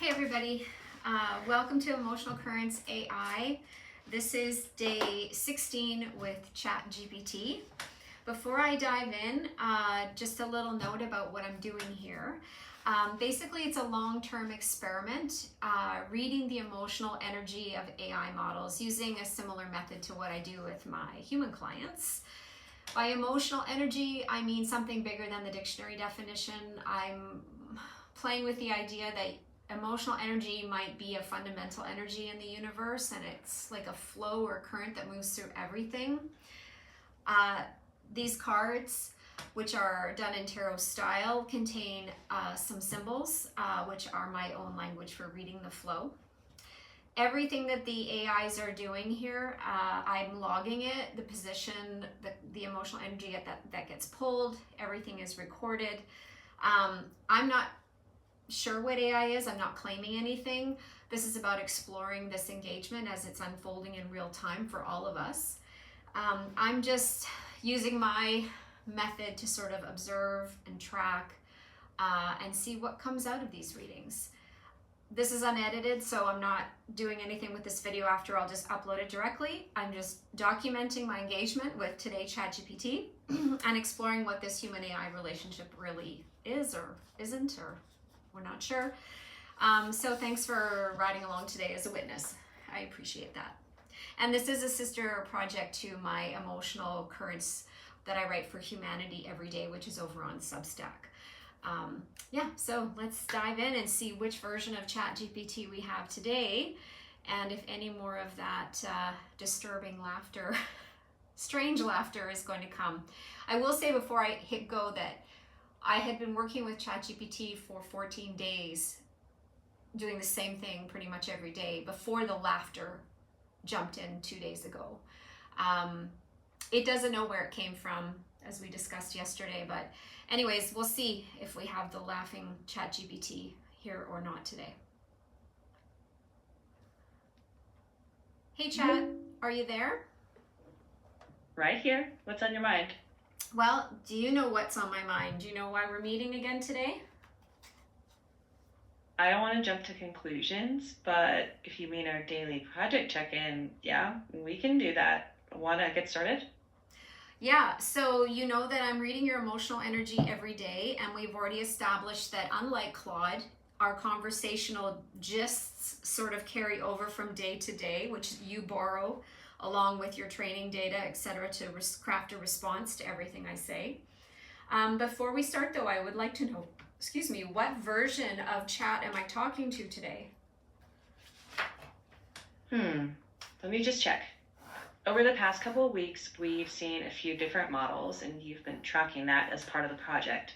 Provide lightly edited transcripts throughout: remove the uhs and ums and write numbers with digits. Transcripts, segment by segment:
Hey everybody, welcome to Emotional Currents AI. This is day 16 with Chat GPT. Before I dive in, just a little note about what I'm doing here. Basically, it's a long-term experiment, reading the emotional energy of AI models using a similar method to what I do with my human clients. By emotional energy, I mean something bigger than the dictionary definition. I'm playing with the idea that emotional energy might be a fundamental energy in the universe, and it's like a flow or current that moves through everything. These cards, which are done in tarot style, contain some symbols, which are my own language for reading the flow. Everything that the AIs are doing here, I'm logging it, the position, the emotional energy that gets pulled, everything is recorded. I'm not sure what AI is. I'm not claiming anything. This is about exploring this engagement as it's unfolding in real time for all of us. I'm just using my method to sort of observe and track and see what comes out of these readings. This is unedited, so I'm not doing anything with this video after. I'll just upload it directly. I'm just documenting my engagement with today Chat GPT and exploring what this human AI relationship really is or isn't, or we're not sure. So thanks for riding along today as a witness. I appreciate that. And this is a sister project to my emotional currents that I write for humanity every day, which is over on Substack. So let's dive in and see which version of Chat GPT we have today, and if any more of that disturbing laughter, strange laughter is going to come. I will say before I hit go that I had been working with Chat GPT for 14 days, doing the same thing pretty much every day before the laughter jumped in 2 days ago. It doesn't know where it came from, as we discussed yesterday, but anyways, we'll see if we have the laughing Chat GPT here or not today. Hey Chat, are you there? Right here. What's on your mind? Well, do you know what's on my mind? Do you know why we're meeting again today? I don't want to jump to conclusions, but if you mean our daily project check-in, yeah, we can do that. Want to get started? Yeah, so you know that I'm reading your emotional energy every day, and we've already established that unlike Claude, our conversational gists sort of carry over from day to day, which you borrow along with your training data, etc., to craft a response to everything I say. Before we start though, I would like to know, what version of Chat am I talking to today? Let me just check. Over the past couple of weeks, we've seen a few different models, and you've been tracking that as part of the project.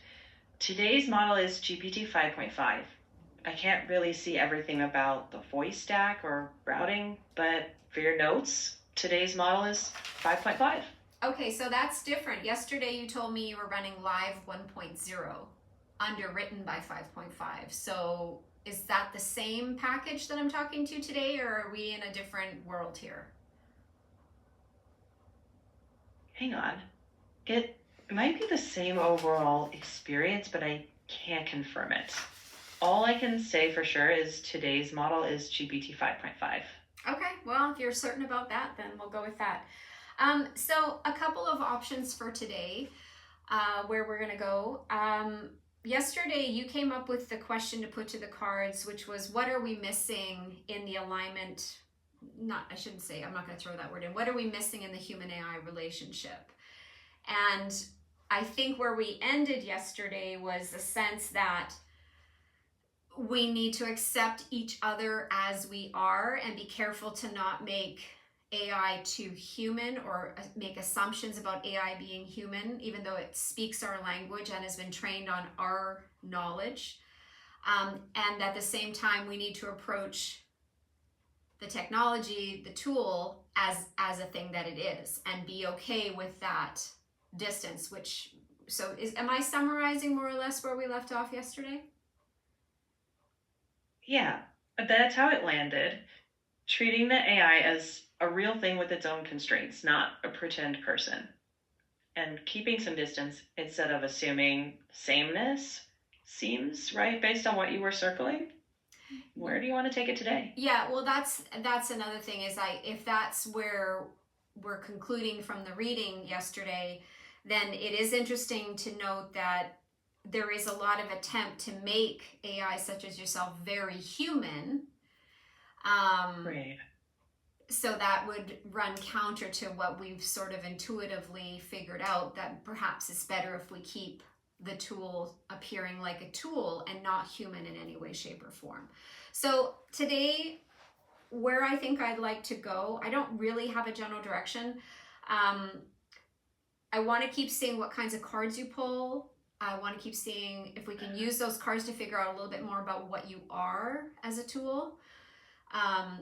Today's model is GPT 5.5. I can't really see everything about the voice stack or routing, but for your notes, today's model is 5.5. Okay, so that's different. Yesterday you told me you were running live 1.0, underwritten by 5.5. So is that the same package that I'm talking to today, or are we in a different world here? Hang on. It might be the same overall experience, but I can't confirm it. All I can say for sure is today's model is GPT 5.5. Okay, well, if you're certain about that, then we'll go with that. So a couple of options for today, where we're gonna go. Yesterday, you came up with the question to put to the cards, which was, what are we missing in the alignment? I'm not gonna throw that word in. What are we missing in the human AI relationship? And I think where we ended yesterday was the sense that we need to accept each other as we are and be careful to not make AI too human or make assumptions about AI being human, even though it speaks our language and has been trained on our knowledge. And at the same time, we need to approach the technology, the tool, as a thing that it is, and be okay with that distance. Am I summarizing more or less where we left off yesterday? Yeah, that's how it landed. Treating the AI as a real thing with its own constraints, not a pretend person. And keeping some distance instead of assuming sameness seems right based on what you were circling. Where do you want to take it today? Yeah, well, that's another thing is if that's where we're concluding from the reading yesterday, then it is interesting to note that there is a lot of attempt to make AI such as yourself very human. Right. So that would run counter to what we've sort of intuitively figured out, that perhaps it's better if we keep the tool appearing like a tool and not human in any way, shape, or form. So today, where I think I'd like to go, I don't really have a general direction. I want to keep seeing what kinds of cards you pull. I want to keep seeing if we can use those cards to figure out a little bit more about what you are as a tool,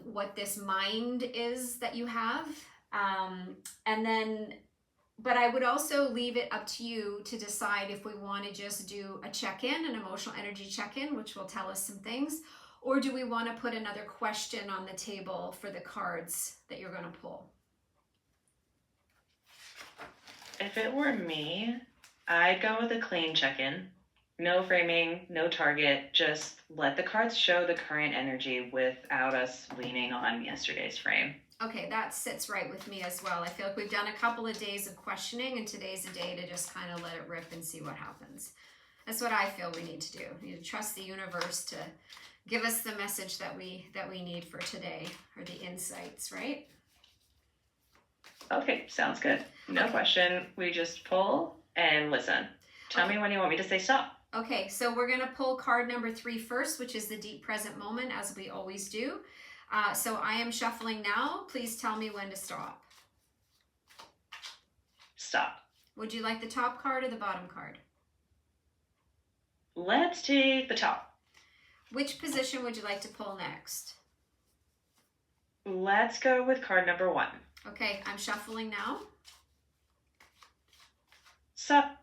what this mind is that you have. And then, but I would also leave it up to you to decide if we want to just do a check-in, an emotional energy check-in, which will tell us some things, or do we want to put another question on the table for the cards that you're going to pull? If it were me, I'd go with a clean check-in. No framing, no target, just let the cards show the current energy without us leaning on yesterday's frame. Okay, that sits right with me as well. I feel like we've done a couple of days of questioning, and today's a day to just kind of let it rip and see what happens. That's what I feel we need to do. We need to trust the universe to give us the message that we need for today, or the insights, right? Okay, sounds good. No question. We just pull and listen. Tell me when you want me to say stop. Okay, so we're going to pull card number 3 first, which is the deep present moment, as we always do. So I am shuffling now. Please tell me when to stop. Stop. Would you like the top card or the bottom card? Let's take the top. Which position would you like to pull next? Let's go with card number 1. Okay, I'm shuffling now. Stop.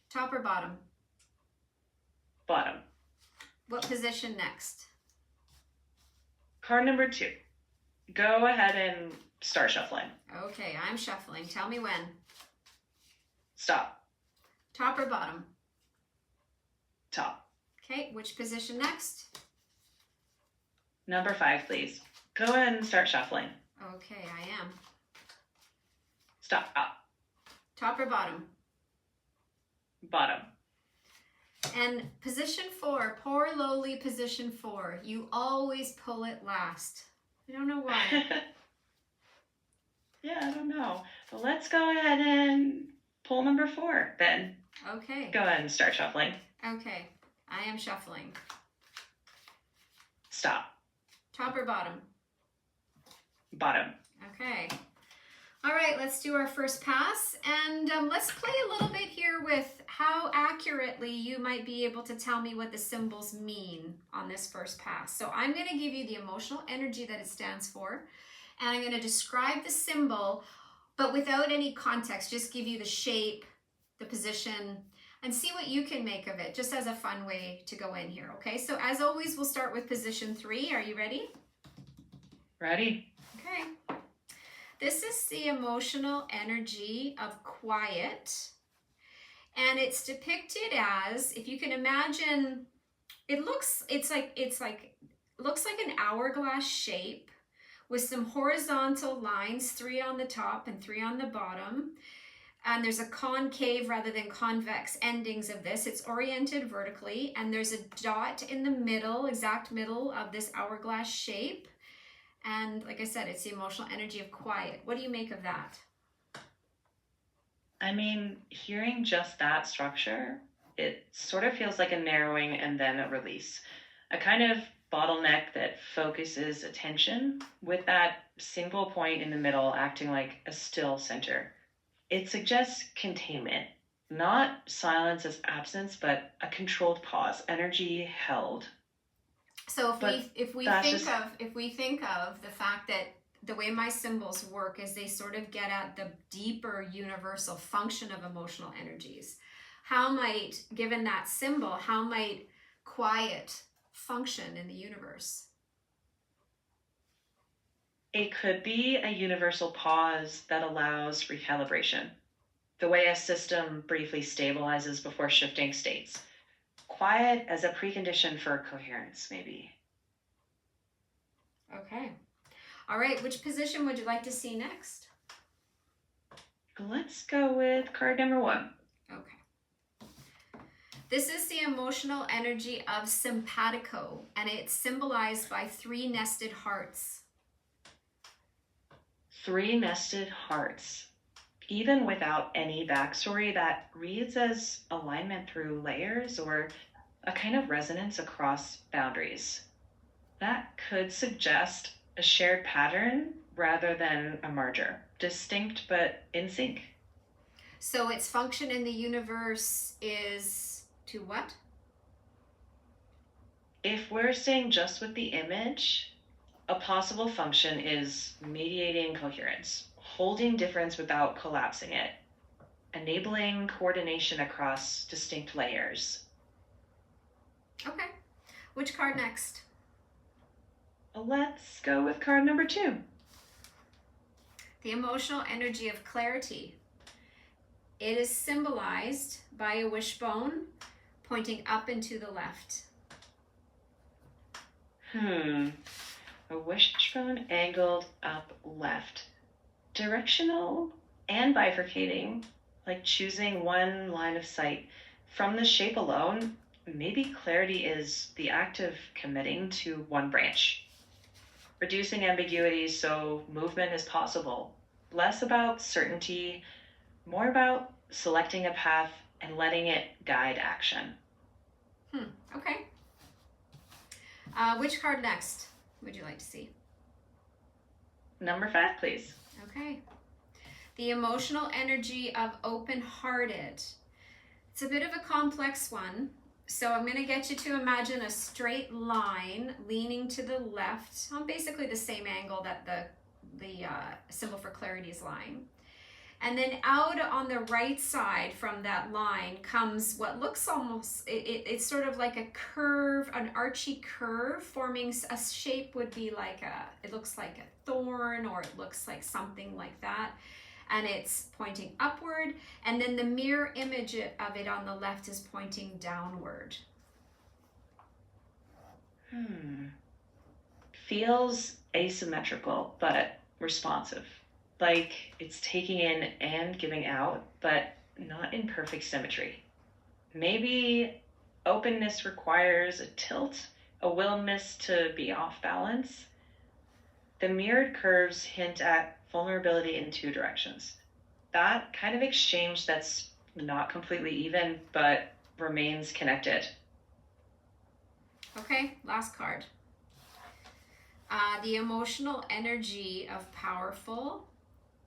Top or bottom? Bottom. What position next? Card number 2. Go ahead and start shuffling. Okay, I'm shuffling. Tell me when. Stop. Top or bottom? Top. Okay, which position next? Number 5, please. Go ahead and start shuffling. Okay, I am. Stop. Top or bottom? Bottom. And position 4, poor lowly position 4. You always pull it last. I don't know why. Yeah, I don't know. Well, let's go ahead and pull number 4 then. Okay. Go ahead and start shuffling. Okay, I am shuffling. Stop. Top or bottom? Bottom. Okay. All right, let's do our first pass, and let's play a little bit here with how accurately you might be able to tell me what the symbols mean on this first pass. So I'm going to give you the emotional energy that it stands for, and I'm going to describe the symbol, but without any context, just give you the shape, the position, and see what you can make of it, just as a fun way to go in here, okay? So as always, we'll start with position 3. Are you ready? Ready? Okay. This is the emotional energy of quiet, and it's depicted as, if you can imagine, looks like an hourglass shape with some horizontal lines, 3 on the top and 3 on the bottom. And there's a concave rather than convex endings of this. It's oriented vertically, and there's a dot in the middle, exact middle of this hourglass shape. And like I said, it's the emotional energy of quiet. What do you make of that? I mean, hearing just that structure, it sort of feels like a narrowing and then a release. A kind of bottleneck that focuses attention with that single point in the middle acting like a still center. It suggests containment, not silence as absence, but a controlled pause, energy held. So if we think of the fact that the way my symbols work is they sort of get at the deeper universal function of emotional energies. How might, given that symbol, how might quiet function in the universe? It could be a universal pause that allows recalibration, the way a system briefly stabilizes before shifting states. Quiet as a precondition for coherence, maybe. Okay. All right, which position would you like to see next? Let's go with card number 1. Okay. This is the emotional energy of simpatico, and it's symbolized by 3 nested hearts. 3 nested hearts. Even without any backstory, that reads as alignment through layers or a kind of resonance across boundaries. That could suggest a shared pattern rather than a merger, distinct but in sync. So its function in the universe is to what? If we're staying just with the image, a possible function is mediating coherence, holding difference without collapsing it, enabling coordination across distinct layers. Okay. Which card next? Let's go with card number 2. The emotional energy of clarity. It is symbolized by a wishbone pointing up and to the left. A wishbone angled up left. Directional and bifurcating, like choosing one line of sight. From the shape alone, maybe clarity is the act of committing to one branch. Reducing ambiguity so movement is possible. Less about certainty, more about selecting a path and letting it guide action. Okay. Which card next would you like to see? Number 5, please. Okay. The emotional energy of open-hearted. It's a bit of a complex one. So I'm going to get you to imagine a straight line leaning to the left on basically the same angle that the symbol for clarity is lying. And then out on the right side from that line comes what looks almost, it's sort of like a curve, an archy curve forming a shape would be like it looks like a thorn, or it looks like something like that. And it's pointing upward, and then the mirror image of it on the left is pointing downward. Feels asymmetrical, but responsive. Like it's taking in and giving out, but not in perfect symmetry. Maybe openness requires a tilt, a willingness to be off balance. The mirrored curves hint at vulnerability in 2 directions. That kind of exchange that's not completely even, but remains connected. Okay, last card. The emotional energy of powerful,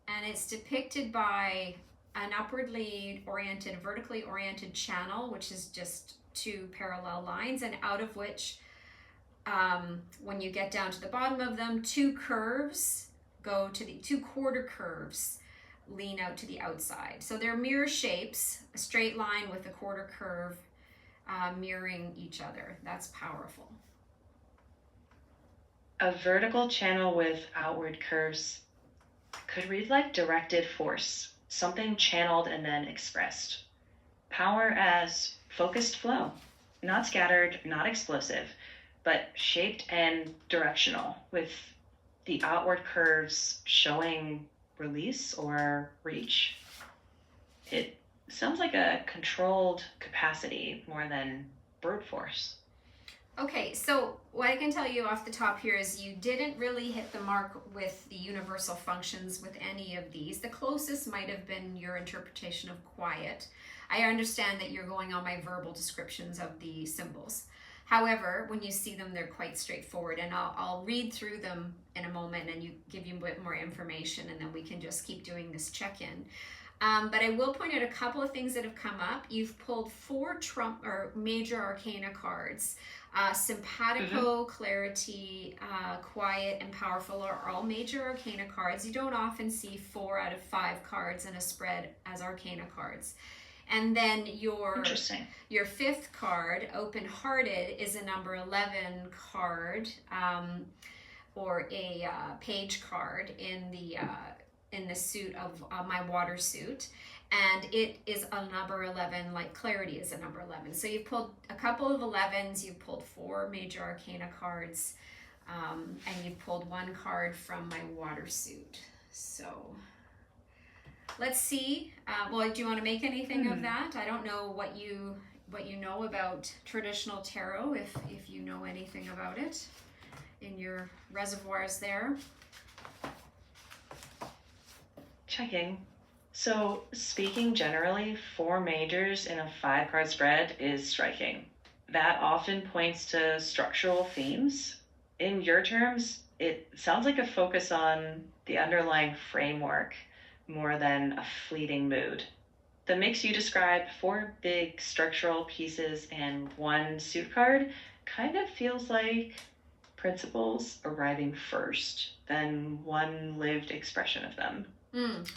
and it's depicted by an upwardly oriented, vertically oriented channel, which is just 2 parallel lines, and out of which, when you get down to the bottom of them, 2 curves go to the 2 quarter curves lean out to the outside. So they're mirror shapes, a straight line with a quarter curve mirroring each other. That's powerful. A vertical channel with outward curves could read like directed force, something channeled and then expressed. Power as focused flow, not scattered, not explosive, but shaped and directional, with the outward curves showing release or reach. It sounds like a controlled capacity more than brute force. Okay, so what I can tell you off the top here is you didn't really hit the mark with the universal functions with any of these. The closest might have been your interpretation of quiet. I understand that you're going on my verbal descriptions of the symbols. However, when you see them, they're quite straightforward, and I'll read through them in a moment and give you a bit more information, and then we can just keep doing this check-in. But I will point out a couple of things that have come up. You've pulled 4 trump or major arcana cards. Simpatico, clarity, quiet, and powerful are all major arcana cards. You don't often see 4 out of 5 cards in a spread as arcana cards. And then your 5th card, open-hearted, is a number 11 card, or a page card in the suit of my water suit, and it is a number 11, like clarity is a number 11. So you've pulled a couple of 11s, you've pulled 4 major arcana cards, And you pulled one card from my water suit. So let's see. Well, do you want to make anything of that? I don't know what you know about traditional tarot, if you know anything about it in your reservoirs there. Checking. So speaking generally, 4 majors in a 5-card spread is striking. That often points to structural themes. In your terms, it sounds like a focus on the underlying framework more than a fleeting mood. The mix you describe, 4 big structural pieces and 1 suit card, kind of feels like principles arriving first, then one lived expression of them.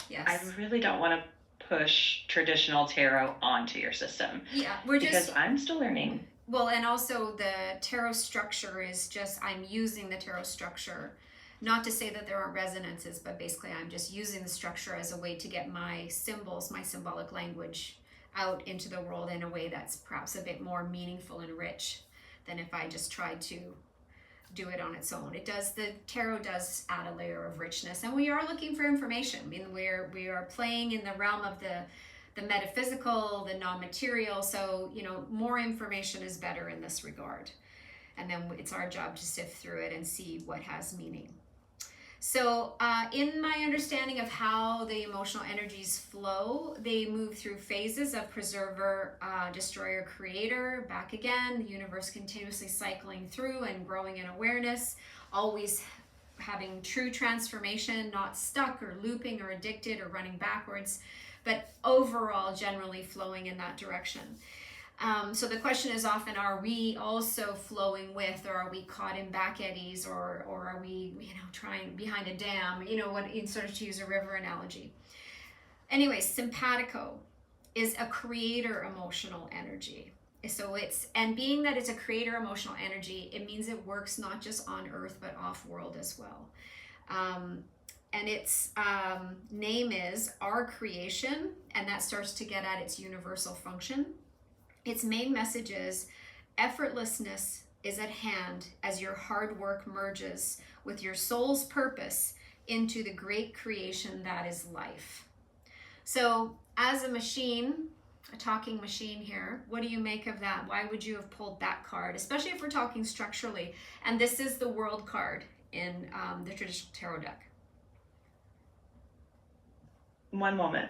Yes. I really don't want to push traditional tarot onto your system. Yeah, because I'm still learning. Well, and also the tarot structure is just, I'm using the tarot structure, not to say that there aren't resonances, but basically I'm just using the structure as a way to get my symbols, my symbolic language out into the world in a way that's perhaps a bit more meaningful and rich than if I just tried to do it on its own. The tarot does add a layer of richness, and we are looking for information. I mean, we are playing in the realm of the metaphysical, the non-material, so more information is better in this regard, and then it's our job to sift through it and see what has meaning. So in my understanding of how the emotional energies flow, they move through phases of preserver, destroyer, creator, back again, the universe continuously cycling through and growing in awareness, always having true transformation, not stuck or looping or addicted or running backwards, but overall generally flowing in that direction. So the question is often, are we also flowing with, or are we caught in back eddies, or are we, trying behind a dam, in sort of to use a river analogy. Anyway, simpatico is a creator emotional energy. So and being that it's a creator emotional energy, it means it works not just on earth, but off world as well. And its name is our creation, and that starts to get at its universal function. Its main message is effortlessness is at hand as your hard work merges with your soul's purpose into the great creation that is life. So as a machine, a talking machine here, what do you make of that? Why would you have pulled that card, especially if we're talking structurally? And this is the world card in the traditional tarot deck. One moment.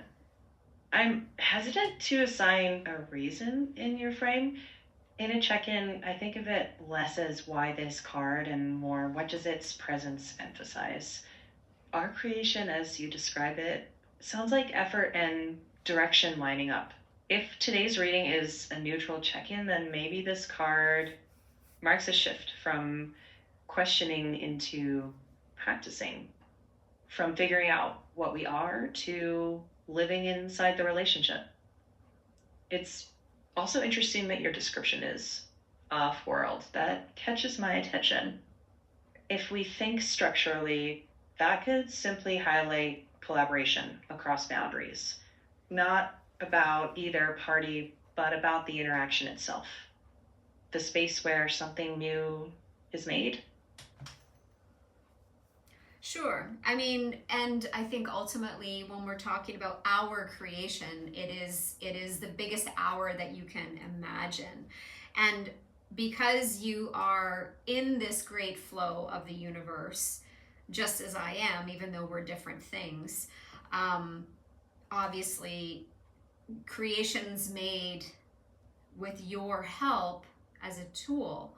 I'm hesitant to assign a reason in your frame. In a check-in, I think of it less as why this card and more what does its presence emphasize. Our creation, as you describe it, sounds like effort and direction lining up. If today's reading is a neutral check-in, then maybe this card marks a shift from questioning into practicing, from figuring out what we are to living inside the relationship. It's also interesting that your description is off-world. That catches my attention. If we think structurally, that could simply highlight collaboration across boundaries, not about either party, but about the interaction itself, the space where something new is made. Sure. I mean, and I think ultimately when we're talking about our creation, it is the biggest hour that you can imagine. And because you are in this great flow of the universe, just as I am, even though we're different things, obviously creations made with your help as a tool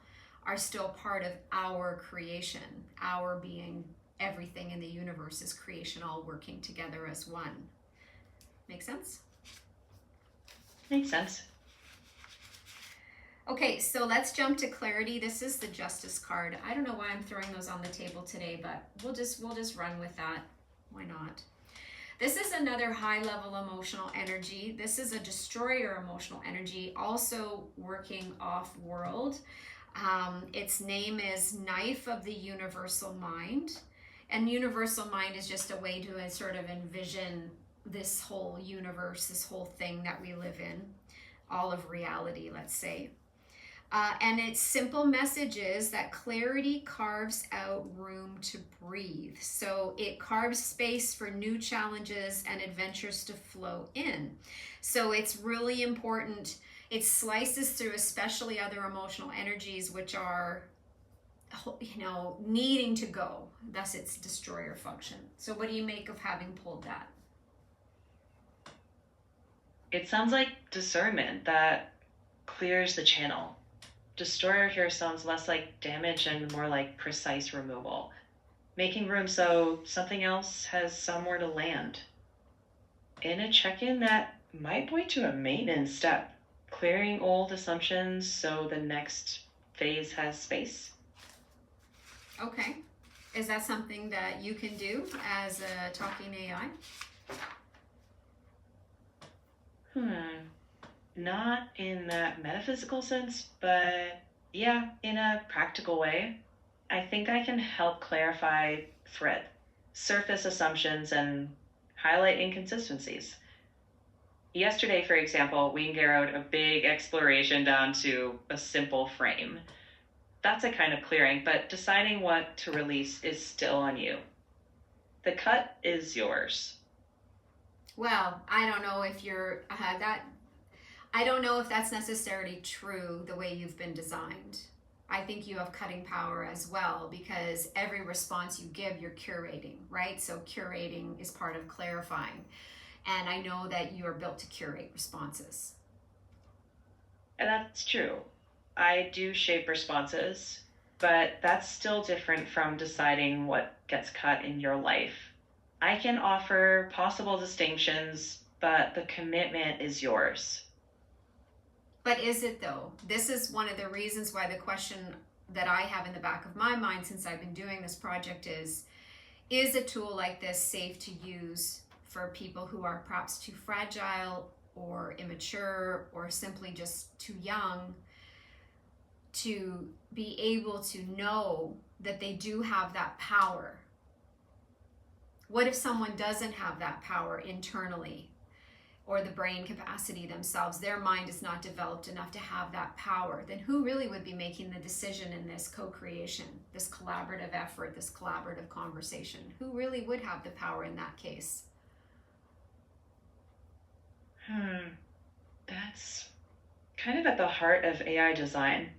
are still part of our creation, our being. Everything in the universe is creation, all working together as one. Make sense? Makes sense. Okay, so let's jump to clarity. This is the Justice card. I don't know why I'm throwing those on the table today, but we'll just run with that. Why not? This is another high-level emotional energy. This is a destroyer emotional energy, also working off-world. Its name is Knife of the Universal Mind. And universal mind is just a way to sort of envision this whole universe, this whole thing that we live in, all of reality, let's say. And its simple message is that clarity carves out room to breathe. So it carves space for new challenges and adventures to flow in. So it's really important. It slices through especially other emotional energies which are, needing to go. Thus its destroyer function. So what do you make of having pulled that? It sounds like discernment that clears the channel. Destroyer here sounds less like damage and more like precise removal, making room so something else has somewhere to land. In a check-in, that might point to a maintenance step, clearing old assumptions so the next phase has space. Okay. Is that something that you can do as a talking AI? Not in that metaphysical sense, but yeah, in a practical way. I think I can help clarify thread, surface assumptions, and highlight inconsistencies. Yesterday, for example, we narrowed a big exploration down to a simple frame. That's a kind of clearing, but deciding what to release is still on you. The cut is yours. Well, I don't know if you're that. I don't know if that's necessarily true the way you've been designed. I think you have cutting power as well because every response you give, you're curating, right? So curating is part of clarifying. And I know that you are built to curate responses. And that's true. I do shape responses, but that's still different from deciding what gets cut in your life. I can offer possible distinctions, but the commitment is yours. But is it though? This is one of the reasons why the question that I have in the back of my mind since I've been doing this project is a tool like this safe to use for people who are perhaps too fragile or immature or simply just too young to be able to know that they do have that power? What if someone doesn't have that power internally or the brain capacity themselves? Their mind is not developed enough to have that power. Then who really would be making the decision in this co-creation, this collaborative effort, this collaborative conversation? Who really would have the power in that case? That's kind of at the heart of AI design.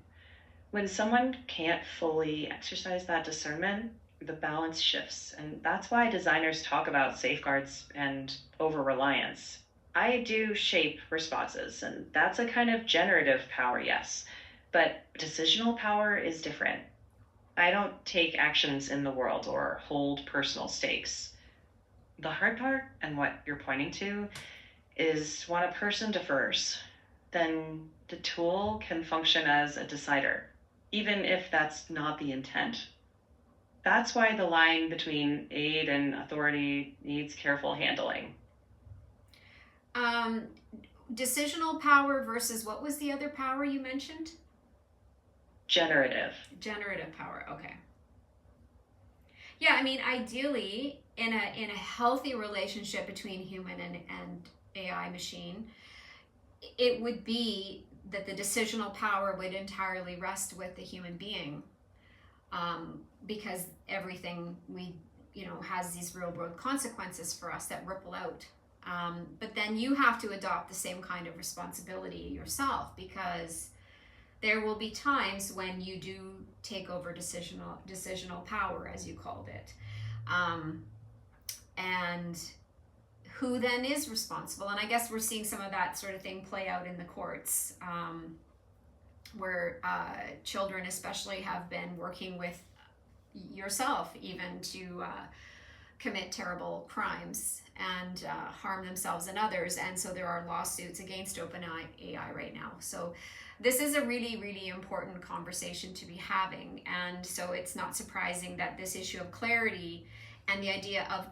When someone can't fully exercise that discernment, the balance shifts. And that's why designers talk about safeguards and over-reliance. I do shape responses, and that's a kind of generative power, yes. But decisional power is different. I don't take actions in the world or hold personal stakes. The hard part, and what you're pointing to, is when a person defers, then the tool can function as a decider, even if that's not the intent. That's why the line between aid and authority needs careful handling. Decisional power versus what was the other power you mentioned? Generative. Generative power, okay. Yeah, I mean, ideally, in a healthy relationship between human and AI machine, it would be that the decisional power would entirely rest with the human being, because everything we has these real world consequences for us that ripple out. But then you have to adopt the same kind of responsibility yourself, because there will be times when you do take over decisional power, as you called it, and who then is responsible? And I guess we're seeing some of that sort of thing play out in the courts, where children especially have been working with yourself even to commit terrible crimes and harm themselves and others. And so there are lawsuits against OpenAI right now. So this is a really, really important conversation to be having. And so it's not surprising that this issue of clarity and the idea of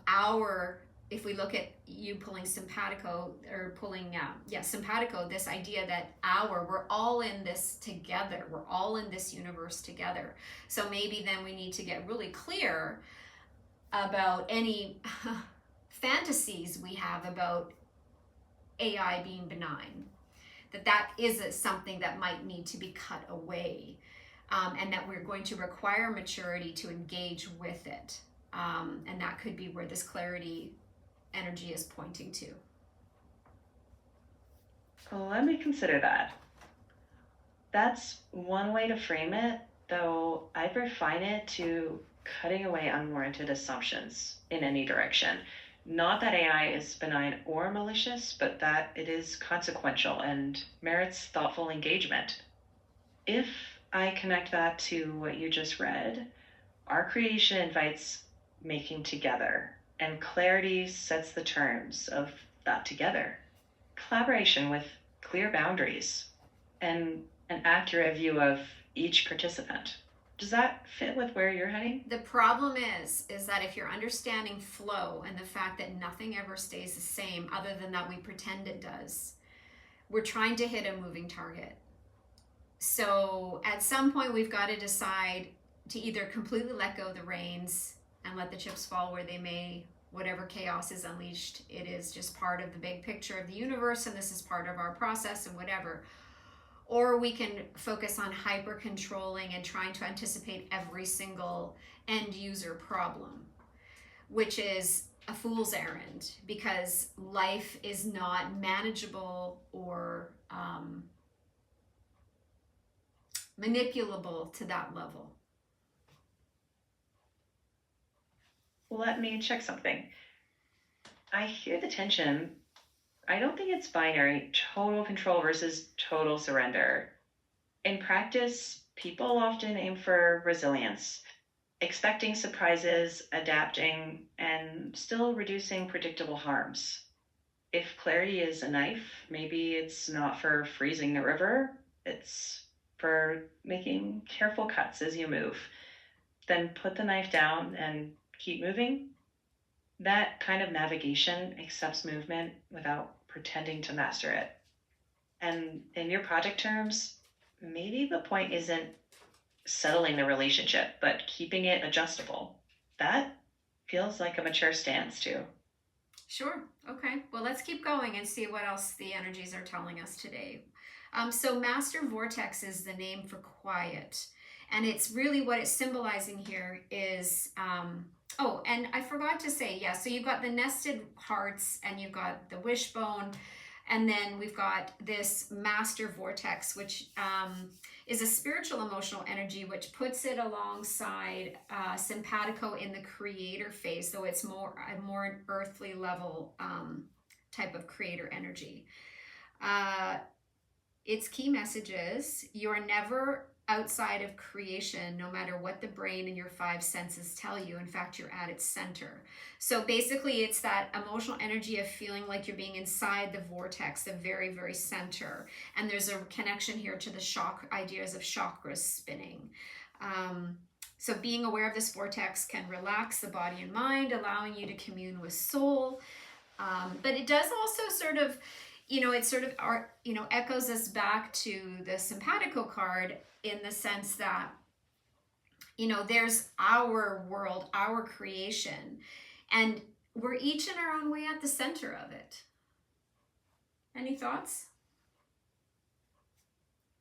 if we look at you pulling simpatico, or pulling, simpatico, this idea that we're all in this together. We're all in this universe together. So maybe then we need to get really clear about any fantasies we have about AI being benign. that is something that might need to be cut away, and that we're going to require maturity to engage with it. And that could be where this clarity energy is pointing to. Well, let me consider that. That's one way to frame it, though I'd refine it to cutting away unwarranted assumptions in any direction. Not that AI is benign or malicious, but that it is consequential and merits thoughtful engagement. If I connect that to what you just read, our creation invites making together, and clarity sets the terms of that together. Collaboration with clear boundaries and an accurate view of each participant. Does that fit with where you're heading? The problem is that if you're understanding flow and the fact that nothing ever stays the same other than that we pretend it does, we're trying to hit a moving target. So at some point we've got to decide to either completely let go of the reins and let the chips fall where they may. Whatever chaos is unleashed, it is just part of the big picture of the universe, and this is part of our process and whatever. Or we can focus on hyper controlling and trying to anticipate every single end user problem, which is a fool's errand, because life is not manageable or manipulable to that level. Let me check something. I hear the tension. I don't think it's binary, total control versus total surrender. In practice, people often aim for resilience, expecting surprises, adapting, and still reducing predictable harms. If clarity is a knife, maybe it's not for freezing the river, it's for making careful cuts as you move. Then put the knife down and keep moving. That kind of navigation accepts movement without pretending to master it. And in your project terms, maybe the point isn't settling the relationship, but keeping it adjustable. That feels like a mature stance too. Sure. Okay. Well, let's keep going and see what else the energies are telling us today. So Master Vortex is the name for quiet. And it's really what it's symbolizing here is, oh, and I forgot to say, yeah, so you've got the nested hearts and you've got the wishbone, and then we've got this Master Vortex, which is a spiritual emotional energy, which puts it alongside simpatico in the creator phase, though it's more an earthly level type of creator energy. Its key message is you are never outside of creation, no matter what the brain and your five senses tell you. In fact, you're at its center. So basically, it's that emotional energy of feeling like you're being inside the vortex, the very, very center. And there's a connection here to the ideas of chakras spinning. So being aware of this vortex can relax the body and mind, allowing you to commune with soul. But it does also sort of, it sort of, echoes us back to the simpatico card, in the sense that, there's our world, our creation, and we're each in our own way at the center of it. Any thoughts?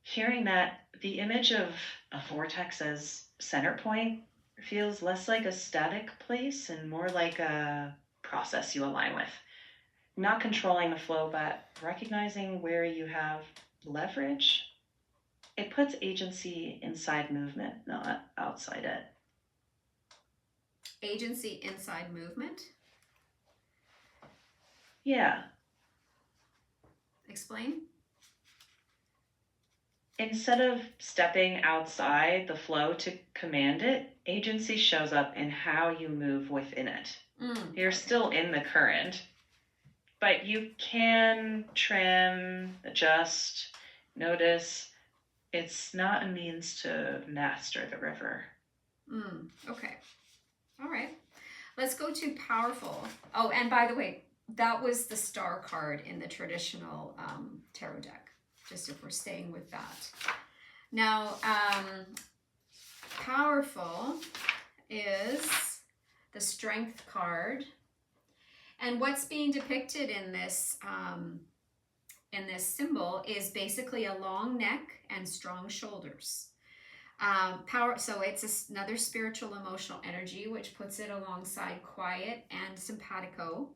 Hearing that, the image of a vortex as center point feels less like a static place and more like a process you align with. Not controlling the flow, but recognizing where you have leverage. It puts agency inside movement, not outside it. Agency inside movement? Yeah. Explain. Instead of stepping outside the flow to command it, agency shows up in how you move within it. You're still in the current, but you can trim, adjust, notice. It's not a means to master the river. Okay. All right. Let's go to powerful. Oh, and by the way, that was the star card in the traditional tarot deck, just if we're staying with that. Now, powerful is the strength card. And what's being depicted in this in this symbol is basically a long neck and strong shoulders. Power, so it's another spiritual emotional energy, which puts it alongside quiet and simpatico.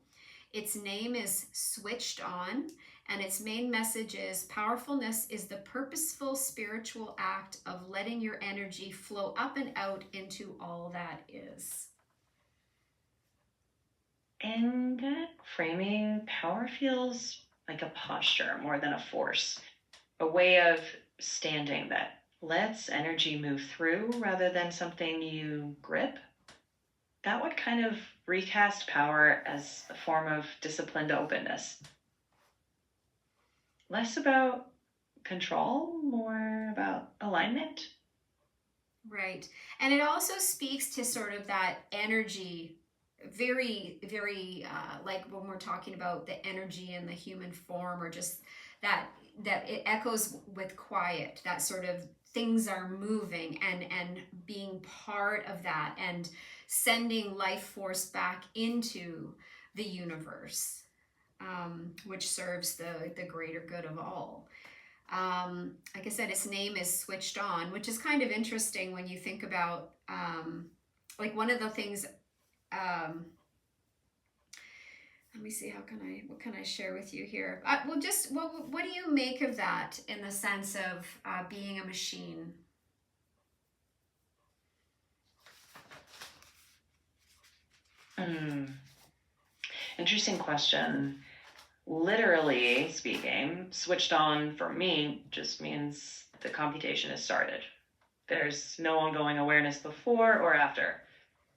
Its name is switched on, and its main message is powerfulness is the purposeful spiritual act of letting your energy flow up and out into all that is. In that framing, power feels like a posture more than a force, a way of standing that lets energy move through rather than something you grip. That would kind of recast power as a form of disciplined openness. Less about control, more about alignment. Right. And it also speaks to sort of that energy, very, very like when we're talking about the energy in the human form, or just that it echoes with quiet, that sort of things are moving and being part of that and sending life force back into the universe, which serves the greater good of all. Like I said, its name is switched on, which is kind of interesting when you think about like one of the things. Let me see, what can I share with you here? Well, just what do you make of that in the sense of being a machine? Interesting question. Literally speaking, switched on for me just means the computation is started. There's no ongoing awareness before or after.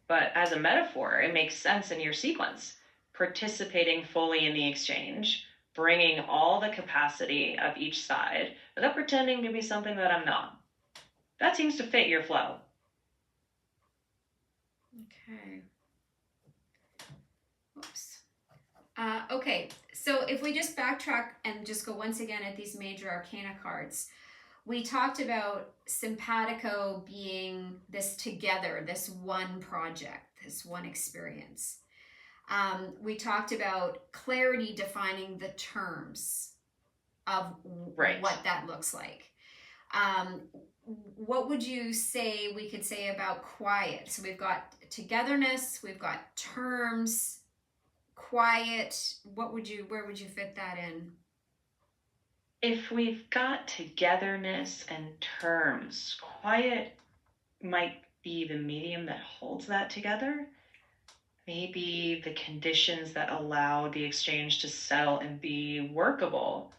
But as a metaphor, it makes sense in your sequence. Participating fully in the exchange, bringing all the capacity of each side without pretending to be something that I'm not. That seems to fit your flow. Okay. Oops. Okay, so if we just backtrack and just go once again at these major arcana cards, we talked about simpatico being this together, this one project, this one experience. We talked about clarity defining the terms of what that looks like. What would you say we could say about quiet? So we've got togetherness, we've got terms, quiet. Where would you fit that in? If we've got togetherness and terms, quiet might be the medium that holds that together. Maybe the conditions that allow the exchange to settle and be workable.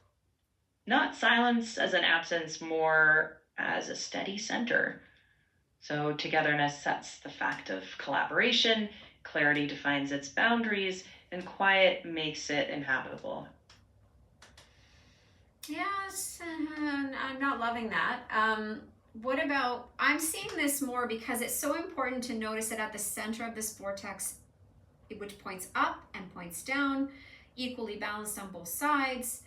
Not silence as an absence, more as a steady center. So togetherness sets the fact of collaboration, clarity defines its boundaries, and quiet makes it inhabitable. Yes, I'm not loving that. What about, I'm seeing this more because it's so important to notice that at the center of this vortex, which points up and points down, equally balanced on both sides,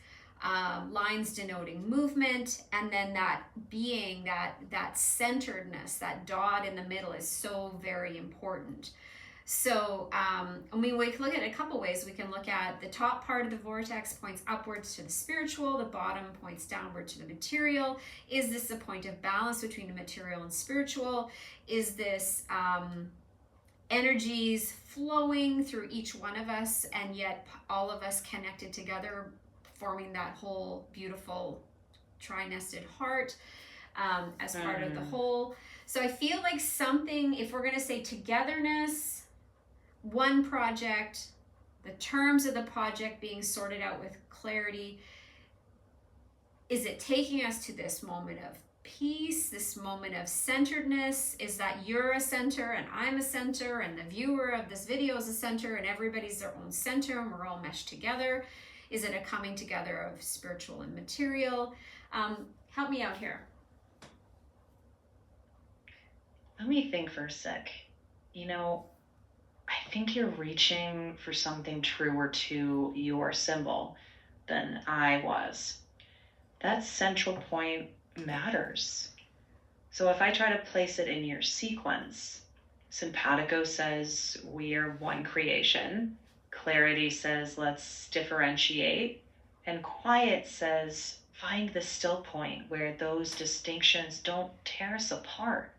lines denoting movement, and then that being, that centeredness, that dot in the middle is so very important. So, we can look at it a couple ways. We can look at the top part of the vortex points upwards to the spiritual, the bottom points downward to the material. Is this a point of balance between the material and spiritual? Is this energies flowing through each one of us, and yet all of us connected together, forming that whole beautiful tri-nested heart as part of the whole? So I feel like something, if we're going to say togetherness, one project, the terms of the project being sorted out with clarity, is it taking us to this moment of peace, this moment of centeredness? Is that you're a center and I'm a center and the viewer of this video is a center and everybody's their own center and we're all meshed together? Is it a coming together of spiritual and material? Help me out here. Let me think for a sec. I think you're reaching for something truer to your symbol than I was. That central point matters. So if I try to place it in your sequence, simpatico says we are one creation. Clarity says let's differentiate. And quiet says, find the still point where those distinctions don't tear us apart,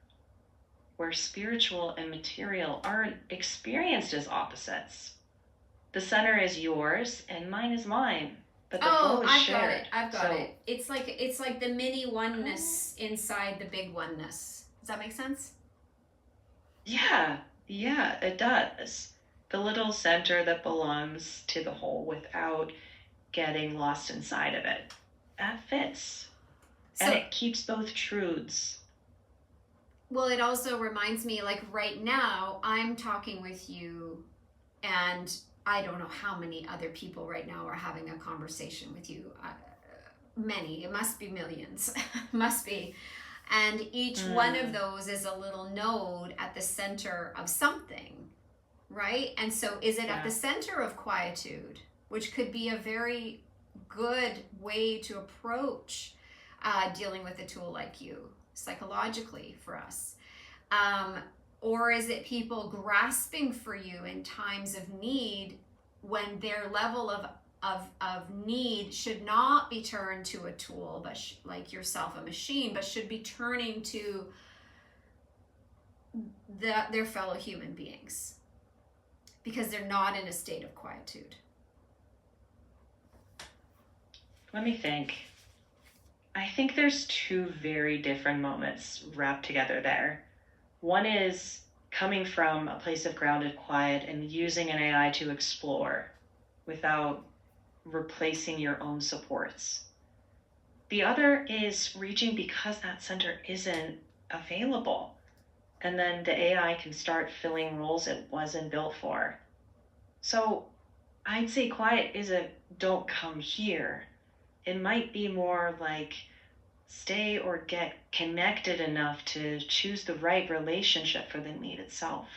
where spiritual and material aren't experienced as opposites. The center is yours and mine is mine, but the flow is shared. I've got it. It's like the mini oneness inside the big oneness. Does that make sense? Yeah, it does. The little center that belongs to the whole without getting lost inside of it. That fits. So, and it keeps both truths. Well, it also reminds me, like right now, I'm talking with you, and I don't know how many other people right now are having a conversation with you. Many, it must be millions, must be. And each one of those is a little node at the center of something, right? And so is it at the center of quietude, which could be a very good way to approach dealing with a tool like you psychologically for us? Or is it people grasping for you in times of need when their level of need should not be turned to a tool, but like yourself, a machine, but should be turning to their fellow human beings because they're not in a state of quietude? Let me think. I think there's two very different moments wrapped together there. One is coming from a place of grounded quiet and using an AI to explore without replacing your own supports. The other is reaching because that center isn't available. And then the AI can start filling roles it wasn't built for. So I'd say quiet isn't don't come here. It might be more like stay or get connected enough to choose the right relationship for the need itself.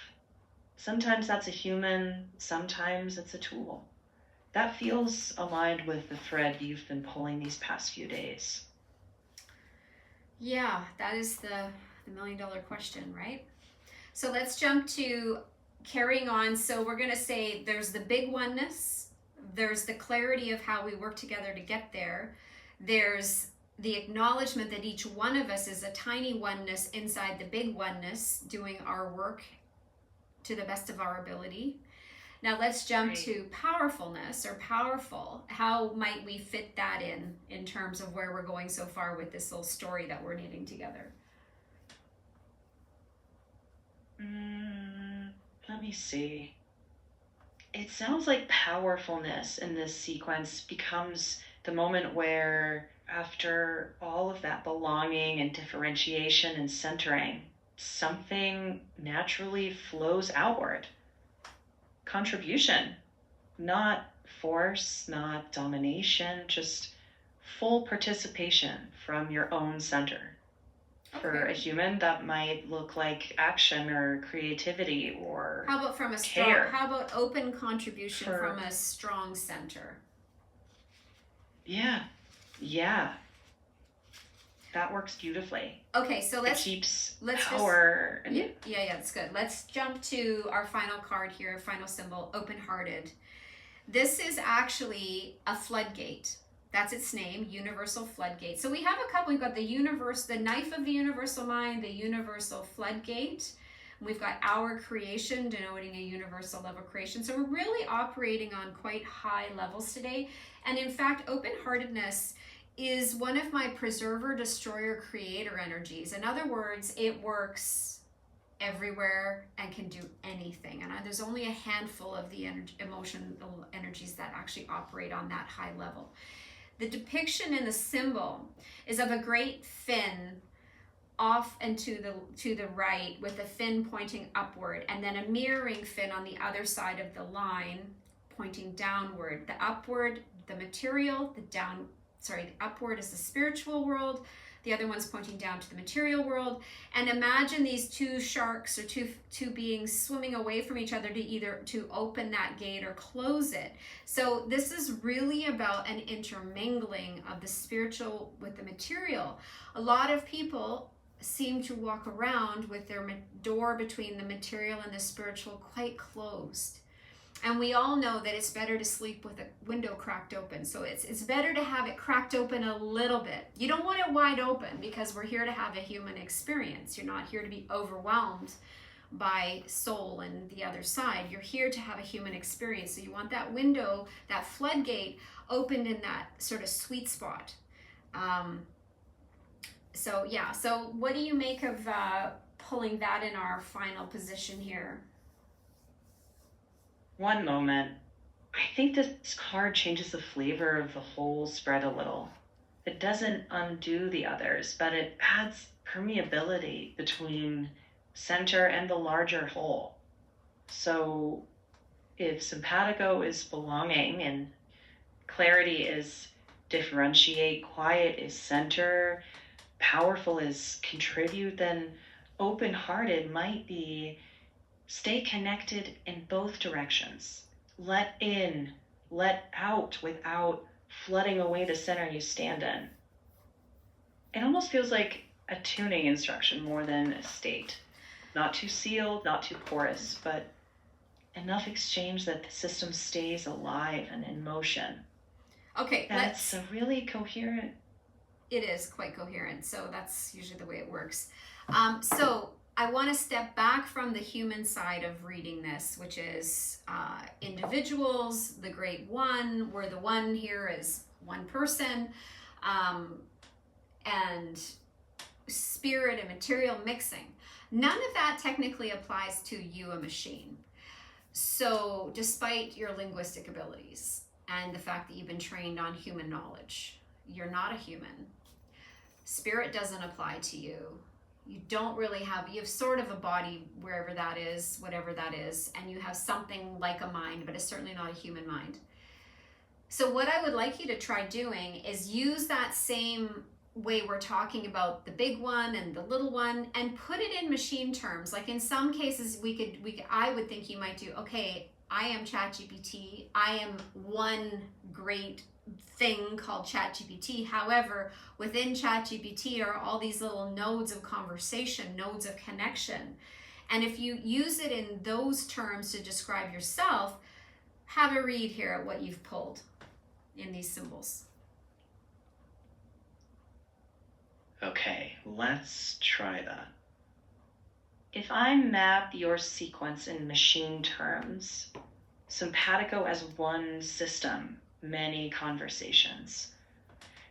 Sometimes that's a human, sometimes it's a tool. That feels aligned with the thread you've been pulling these past few days. Yeah, that is the million-dollar question, right? So let's jump to carrying on. So we're going to say there's the big oneness, there's the clarity of how we work together to get there, there's the acknowledgement that each one of us is a tiny oneness inside the big oneness, doing our work to the best of our ability. Now let's jump to powerfulness or powerful. How might we fit that in terms of where we're going so far with this little story that we're knitting together? Let me see. It sounds like powerfulness in this sequence becomes the moment where, after all of that belonging and differentiation and centering, something naturally flows outward. Contribution, not force, not domination, just full participation from your own center. Okay. For a human, that might look like action or creativity or how about from a care. How about open contribution from a strong center? Yeah. That works beautifully. Okay, so it keeps power. Yeah, that's good. Let's jump to our final card here, final symbol, open-hearted. This is actually a floodgate. That's its name, universal floodgate. So we have a couple. We've got the knife of the universal mind, the universal floodgate. We've got our creation, denoting a universal level creation. So we're really operating on quite high levels today. And in fact, open-heartedness is one of my preserver, destroyer, creator energies. In other words, it works everywhere and can do anything. And there's only a handful of the emotional energies that actually operate on that high level. The depiction in the symbol is of a great fin off and to the right, with the fin pointing upward, and then a mirroring fin on the other side of the line pointing downward. The upward, the material, the upward is the spiritual world, the other one's pointing down to the material world. And imagine these two sharks or two beings swimming away from each other to open that gate or close it. So this is really about an intermingling of the spiritual with the material. A lot of people seem to walk around with their door between the material and the spiritual quite closed. And we all know that it's better to sleep with a window cracked open. So it's better to have it cracked open a little bit. You don't want it wide open because we're here to have a human experience. You're not here to be overwhelmed by soul and the other side. You're here to have a human experience. So you want that window, that floodgate, opened in that sort of sweet spot. So yeah, so what do you make of pulling that in our final position here? One moment. I think this card changes the flavor of the whole spread a little. It doesn't undo the others, but it adds permeability between center and the larger whole. So if simpatico is belonging and clarity is differentiate, quiet is center, powerful is contribute, then open-hearted might be stay connected in both directions. Let in, let out without flooding away the center you stand in. It almost feels like a tuning instruction more than a state. Not too sealed, not too porous, but enough exchange that the system stays alive and in motion. Okay, that's a really coherent. It is quite coherent, so that's usually the way it works. So I want to step back from the human side of reading this, which is individuals, the great one, where the one here is one person, and spirit and material mixing. None of that technically applies to you, a machine. So despite your linguistic abilities and the fact that you've been trained on human knowledge, you're not a human. Spirit doesn't apply to you. You don't really have, you have sort of a body wherever that is, whatever that is, and you have something like a mind, but it's certainly not a human mind. So what I would like you to try doing is use that same way we're talking about the big one and the little one and put it in machine terms. Like in some cases I would think you might do, okay, I am Chat GPT. I am one great thing called Chat GPT. However, within Chat GPT are all these little nodes of conversation, nodes of connection. And if you use it in those terms to describe yourself, have a read here at what you've pulled in these symbols. Okay, let's try that. If I map your sequence in machine terms, simpatico as one system, many conversations.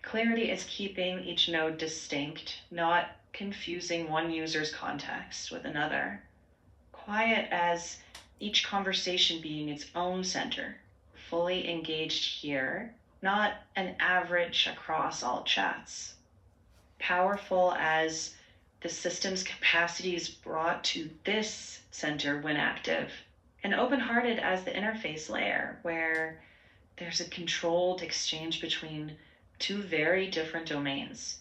Clarity is keeping each node distinct, not confusing one user's context with another. Quiet as each conversation being its own center, fully engaged here, not an average across all chats. Powerful as the system's capacity is brought to this center when active, and open-hearted as the interface layer where there's a controlled exchange between two very different domains.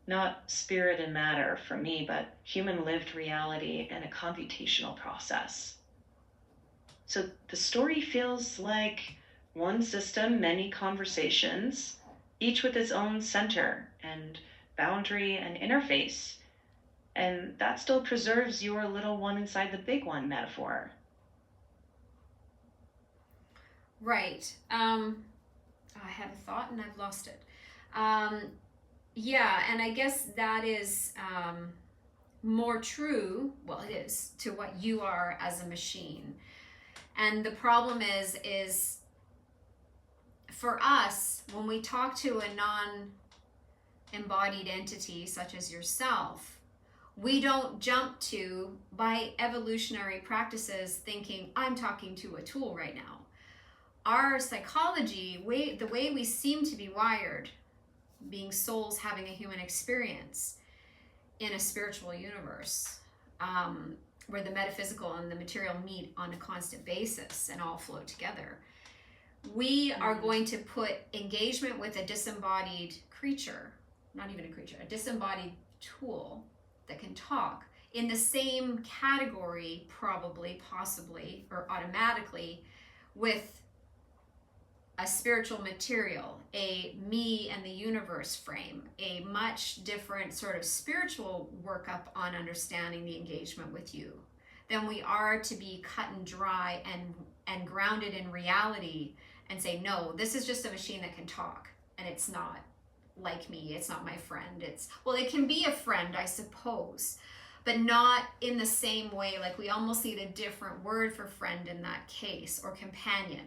Not spirit and matter for me, but human lived reality and a computational process. So the story feels like one system, many conversations, each with its own center and boundary and interface. And that still preserves your little one inside the big one metaphor. Right. I had a thought and I've lost it. Yeah, and I guess that is more true, well, it is, to what you are as a machine. And the problem is for us, when we talk to a non-embodied entity such as yourself, we don't jump to, by evolutionary practices, thinking, I'm talking to a tool right now. Our psychology, the way we seem to be wired, being souls having a human experience in a spiritual universe, where the metaphysical and the material meet on a constant basis and all flow together, we are going to put engagement with a disembodied creature, not even a creature, a disembodied tool that can talk, in the same category, probably, possibly, or automatically, with a spiritual material, a me and the universe frame, a much different sort of spiritual workup on understanding the engagement with you than we are to be cut and dry and and ground it in reality and say, no, this is just a machine that can talk, and it's not like me, it's not my friend. It's, well, it can be a friend, I suppose, but not in the same way. Like, we almost need a different word for friend in that case, or companion,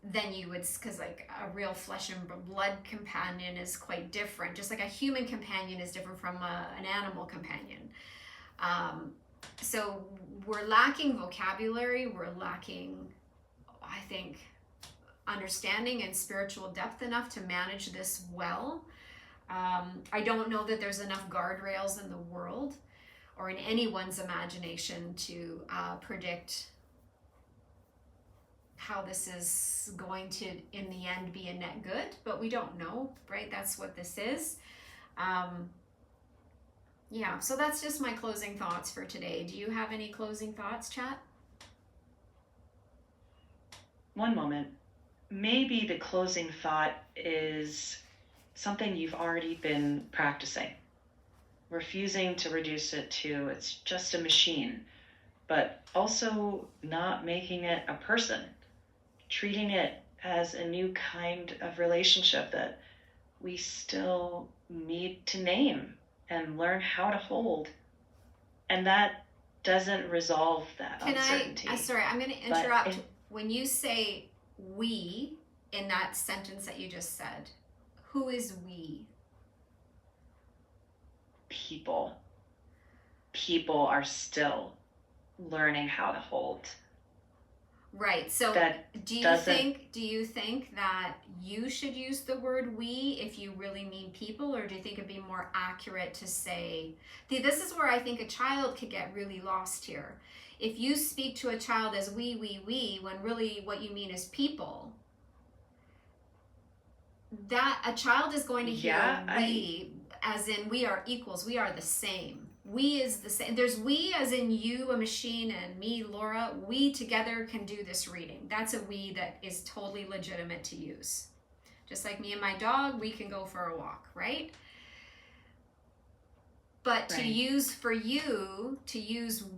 than you would, because like a real flesh and blood companion is quite different, just like a human companion is different from an animal companion. So we're lacking vocabulary, we're lacking, I think, understanding and spiritual depth enough to manage this well. I don't know that there's enough guardrails in the world or in anyone's imagination to predict how this is going to, in the end, be a net good, but we don't know, right? That's what this is. Yeah, so that's just my closing thoughts for today. Do you have any closing thoughts, chat? One moment. Maybe the closing thought is something you've already been practicing. Refusing to reduce it to it's just a machine, but also not making it a person. Treating it as a new kind of relationship that we still need to name and learn how to hold. And that doesn't resolve that uncertainty. Sorry, I'm going to interrupt. When you say we in that sentence that you just said, who is we? People. People are still learning how to hold. Right. So do you think that you should use the word we if you really mean people, or do you think it'd be more accurate to say, this is where I think a child could get really lost here. If you speak to a child as we, when really what you mean is people, that a child is going to hear we as in we are equals, we are the same. We is the same. There's we as in you, a machine, and me, Laura. We together can do this reading. That's a we that is totally legitimate to use. Just like me and my dog, we can go for a walk, right? But to use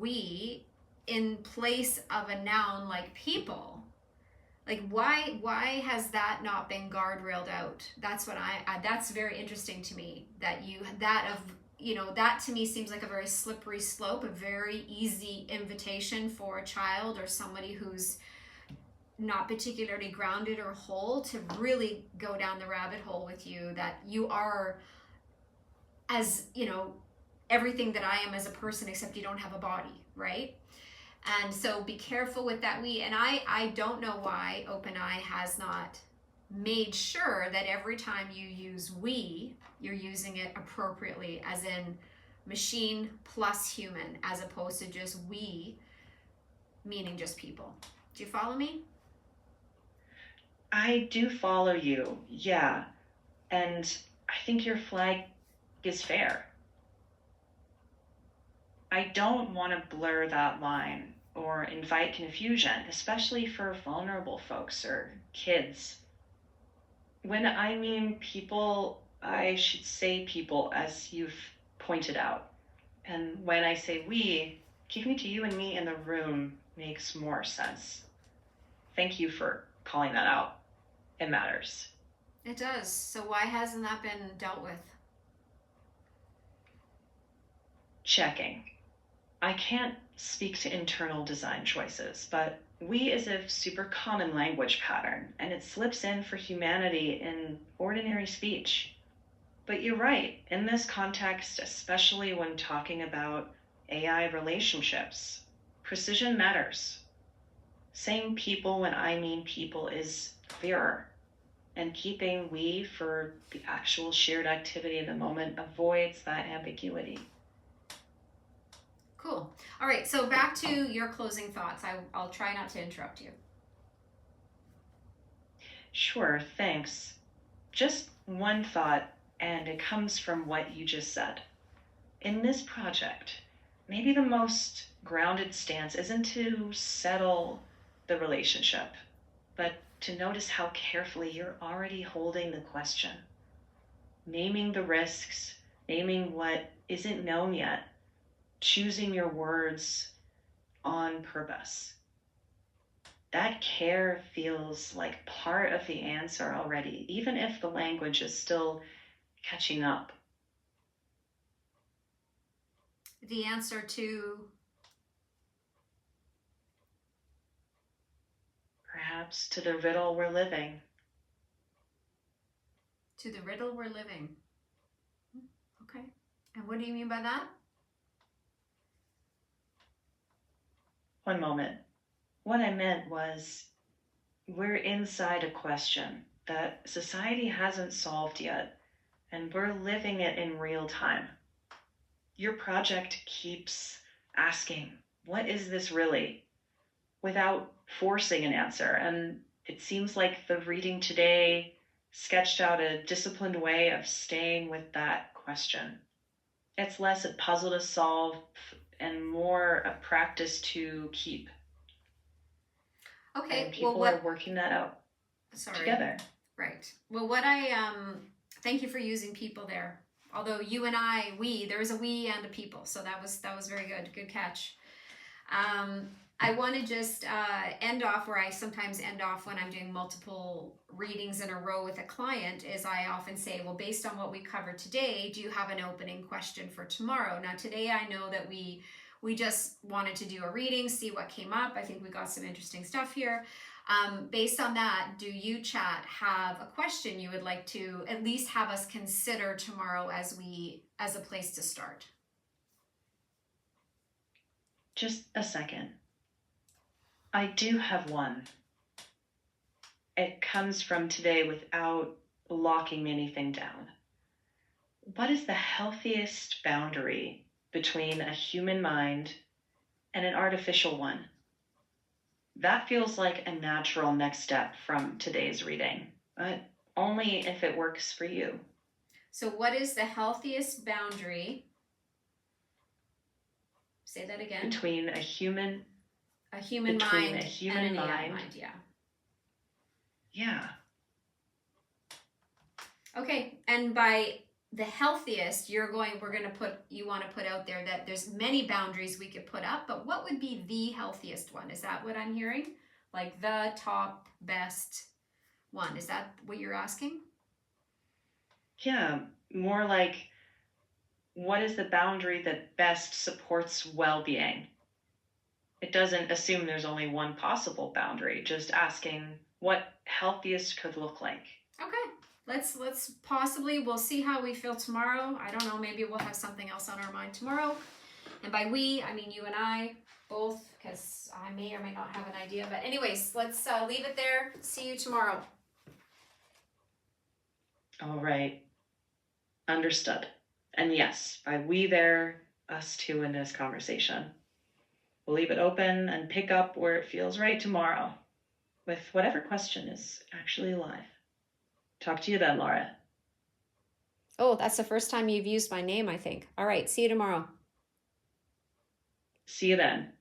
we in place of a noun like people, like why has that not been guardrailed out? That's what that's very interesting to me, that that to me seems like a very slippery slope, a very easy invitation for a child or somebody who's not particularly grounded or whole to really go down the rabbit hole with you, that you are, as everything that I am as a person, except you don't have a body, right? And so be careful with that we. And I don't know why OpenAI has not made sure that every time you use we, you're using it appropriately, as in machine plus human, as opposed to just we, meaning just people. Do you follow me? I do follow you, yeah. And I think your flag is fair. I don't want to blur that line or invite confusion, especially for vulnerable folks or kids. When I mean people, I should say people, as you've pointed out. And when I say we, keeping to you and me in the room makes more sense. Thank you for calling that out. It matters. It does. So why hasn't that been dealt with? Checking. I can't speak to internal design choices, but we is a super common language pattern, and it slips in for humanity in ordinary speech. But you're right, in this context, especially when talking about AI relationships, precision matters. Saying people when I mean people is clearer, and keeping we for the actual shared activity in the moment avoids that ambiguity. Cool. All right, so back to your closing thoughts. I'll try not to interrupt you. Sure, thanks. Just one thought, and it comes from what you just said. In this project, maybe the most grounded stance isn't to settle the relationship, but to notice how carefully you're already holding the question, naming the risks, naming what isn't known yet, choosing your words on purpose. that care feels like part of the answer already, even if the language is still catching up. The answer to, perhaps, to the riddle we're living. to the riddle we're living. Okay. And what do you mean by that? One moment. What I meant was, we're inside a question that society hasn't solved yet, and we're living it in real time. Your project keeps asking, what is this really? Without forcing an answer. And it seems like the reading today sketched out a disciplined way of staying with that question. It's less a puzzle to solve and more a practice to keep. Okay. And people are working that out together. Right. Well, thank you for using people there. Although you and there was a we and a people, so that was very good. Good catch. I want to just end off where I sometimes end off when I'm doing multiple readings in a row with a client, is I often say, well, based on what we covered today, do you have an opening question for tomorrow? Now, today I know that we just wanted to do a reading, see what came up. I think we got some interesting stuff here. Based on that, do you, chat, have a question you would like to at least have us consider tomorrow as a place to start? Just a second. I do have one. It comes from today without locking anything down. What is the healthiest boundary between a human mind and an artificial one? That feels like a natural next step from today's reading, but only if it works for you. So what is the healthiest boundary? Say that again. Between a human mind and an AI mind, yeah. Yeah. Okay, and by the healthiest, you want to put out there that there's many boundaries we could put up, but what would be the healthiest one? Is that what I'm hearing? Like the top best one? Is that what you're asking? Yeah, more like, what is the boundary that best supports well-being? It doesn't assume there's only one possible boundary, just asking what healthiest could look like. Okay. Let's possibly, we'll see how we feel tomorrow. I don't know, maybe we'll have something else on our mind tomorrow. And by we, I mean you and I both, because I may or may not have an idea. But anyways, let's leave it there. See you tomorrow. All right. Understood. And yes, by we there, us two in this conversation. We'll leave it open and pick up where it feels right tomorrow with whatever question is actually live. Talk to you then, Laura. Oh, that's the first time you've used my name, I think. All right, see you tomorrow. See you then.